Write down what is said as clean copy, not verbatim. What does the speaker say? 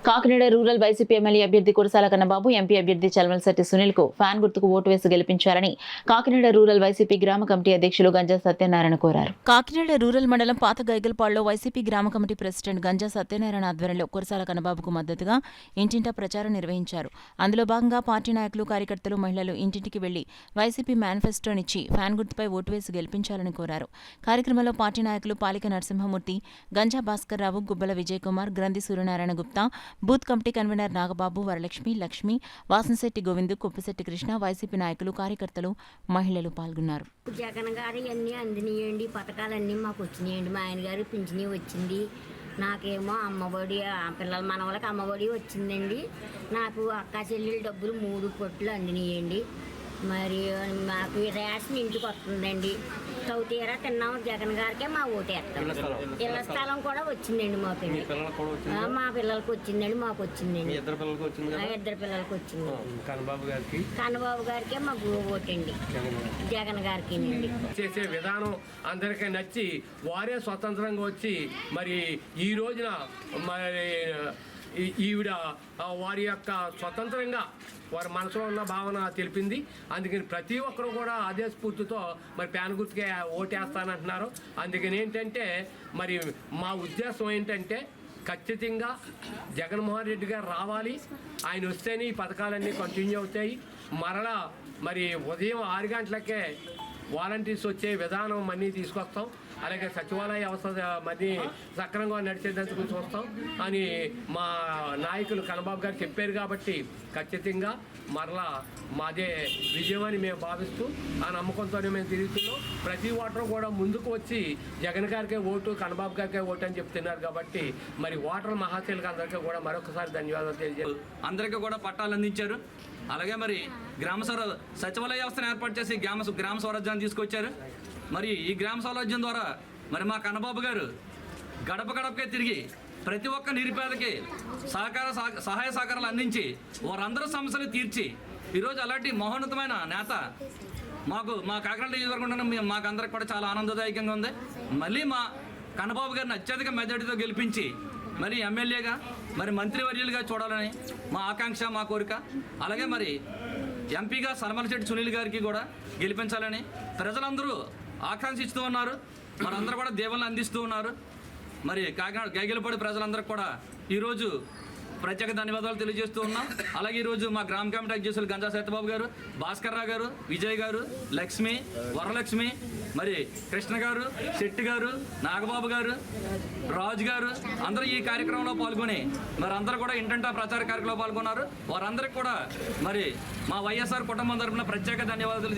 Kakinada rural YCP MLA అభ్యర్థి Kurasala Kannababu, MP అభ్యర్థి చల్మలశెట్టి సునీల్ కు ఫ్యాన్ గుర్తుకు ఓటు వేసి గెలిపించాలని కాకినాడ రూరల్ వైసీపీ గ్రామ కమిటీ అధ్యక్షులు గంజా సత్యనారాయణ కోరారు. కాకినాడ రూరల్ మండలం పాత గైగల్పాడులో వైసీపీ గ్రామ కమిటీ ప్రెసిడెంట్ గంజా సత్యనారాయణ ఆధ్వర్యంలో కురసాల కన్నబాబుకు మద్దతుగా ఇంటింటా ప్రచారం నిర్వహించారు. అందులో భాగంగా పార్టీ నాయకులు, కార్యకర్తలు, మహిళలు ఇంటింటికి వెళ్లి వైసీపీ మేనిఫెస్టోనిచ్చి ఫ్యాన్ గుర్తుపై ఓటు వేసి గెలిపించాలని కోరారు. కార్యక్రమంలో పార్టీ నాయకులు పాలిక నరసింహమూర్తి, గంజా భాస్కర్ రావు, గుబ్బల Vijay Kumar, Granthi Suryanarayana Gupta, booth committee convener Nagababu, Varalakshmi, Lakshmi, Vasanashetti Govind, Kuppishetti Krishna, YCP నాయకులు, కార్యకర్తలు, మహిళలు పాల్గొన్నారు. జగన్ గారు అన్నీ అందినాయండి, పథకాలన్నీ మాకు వచ్చినాయండి. మా ఆయన గారు పింఛని వచ్చింది, నాకేమో అమ్మఒడి, పిల్లల మనవలకి అమ్మఒడి వచ్చిందండి. నాకు అక్క చెల్లెలు డబ్బులు 3 పొట్లు అందినాయండి. మరి మాకు రేషన్ ఇంటికి వస్తుందండి. తీరా తిన్నాము, జగన్ గారికే మా ఓటు వేస్తాం. ఇళ్ల స్థలం కూడా వచ్చిందండి మాకండి. మా పిల్లలకి వచ్చిందండి, మాకు వచ్చిందండి. ఇద్దరు పిల్లలకి వచ్చింది. కన్నబాబు గారికే మాకు ఓటండి, జగన్ గారికి. చేసే విధానం అందరికీ నచ్చి వారే స్వతంత్రంగా వచ్చి మరి ఈ రోజున మరి ఈవిడ వారి యొక్క స్వతంత్రంగా వారి మనసులో ఉన్న భావన తెలిపింది. అందుకని ప్రతి ఒక్కరు కూడా అదే స్ఫూర్తితో మరి ప్యాన్ గుర్తుకే ఓటేస్తానంటున్నారు. అందుకని ఏంటంటే మరి మా ఉద్దేశం ఏంటంటే ఖచ్చితంగా జగన్మోహన్ రెడ్డి గారు రావాలి. ఆయన వస్తేనే ఈ పథకాలన్నీ కంటిన్యూ అవుతాయి. మరలా మరి ఉదయం 6 గంటలకే వాలంటీర్స్ వచ్చే విధానం మనీ తీసుకొస్తాం. అలాగే సచివాలయ వ్యవస్థ మనీ సక్రమంగా నడిచేందుకు చూస్తాం అని మా నాయకులు కన్నబాబు గారు చెప్పారు. కాబట్టి ఖచ్చితంగా మరలా మాదే విజయమని మేము భావిస్తూ ఆ నమ్మకంతోనే మేము తిరుగుతున్నాం. ప్రతి ఓటరు కూడా ముందుకు వచ్చి జగన్ గారికే ఓటు, కన్నబాబు గారికే ఓటు అని చెప్తున్నారు. కాబట్టి మరి ఓటర్ మహాశైలకు అందరికీ కూడా మరొకసారి ధన్యవాదాలు తెలియజేయాలి. అందరికీ కూడా పట్టాలు అందించారు. అలాగే మరి సచివాలయ వ్యవస్థను ఏర్పాటు చేసి గ్రామ స్వరాజ్యాన్ని తీసుకొచ్చారు. మరి ఈ గ్రామ స్వరాజ్యం ద్వారా మరి మా కన్నబాబు గారు గడప గడపకే తిరిగి ప్రతి ఒక్క నిరుపేదకి సహాయ సహకారాలు అందించి వారందరూ సమస్యలు తీర్చి ఈరోజు అలాంటి మహోన్నతమైన నేత మా కాకినాడ నియోజకవర్గం మాకు అందరికి కూడా చాలా ఆనందదాయకంగా ఉంది. మళ్ళీ మా కన్నబాబు గారిని అత్యధిక మెజార్టీతో గెలిపించి మరి ఎమ్మెల్యేగా మరి మంత్రివర్యులుగా చూడాలని మా ఆకాంక్ష, మా కోరిక. అలాగే మరి ఎంపీగా చల్మలశెట్టి సునీల్ గారికి కూడా గెలిపించాలని ప్రజలందరూ ఆకాంక్షిస్తూ ఉన్నారు. మనందరూ కూడా దీవెనలు అందిస్తూ ఉన్నారు. మరి కాకినాడ గైగలపాడు ప్రజలందరికీ కూడా ఈరోజు ప్రత్యేక ధన్యవాదాలు తెలియజేస్తూ ఉన్నాం. అలాగే ఈరోజు మా గ్రామ కమిటీ అధ్యక్షులు గంజా సత్యబాబు గారు, భాస్కర్ రావు గారు, విజయ్ గారు, లక్ష్మి, వరలక్ష్మి, మరి కృష్ణ గారు, శెట్టి గారు, నాగబాబు గారు, రాజు గారు అందరూ ఈ కార్యక్రమంలో పాల్గొని మరి అందరూ కూడా ఇంటంటా ప్రచార కార్యక్రమంలో పాల్గొన్నారు. వారందరికీ కూడా మరి మా వైఎస్ఆర్ కుటుంబం తరఫున ప్రత్యేక ధన్యవాదాలు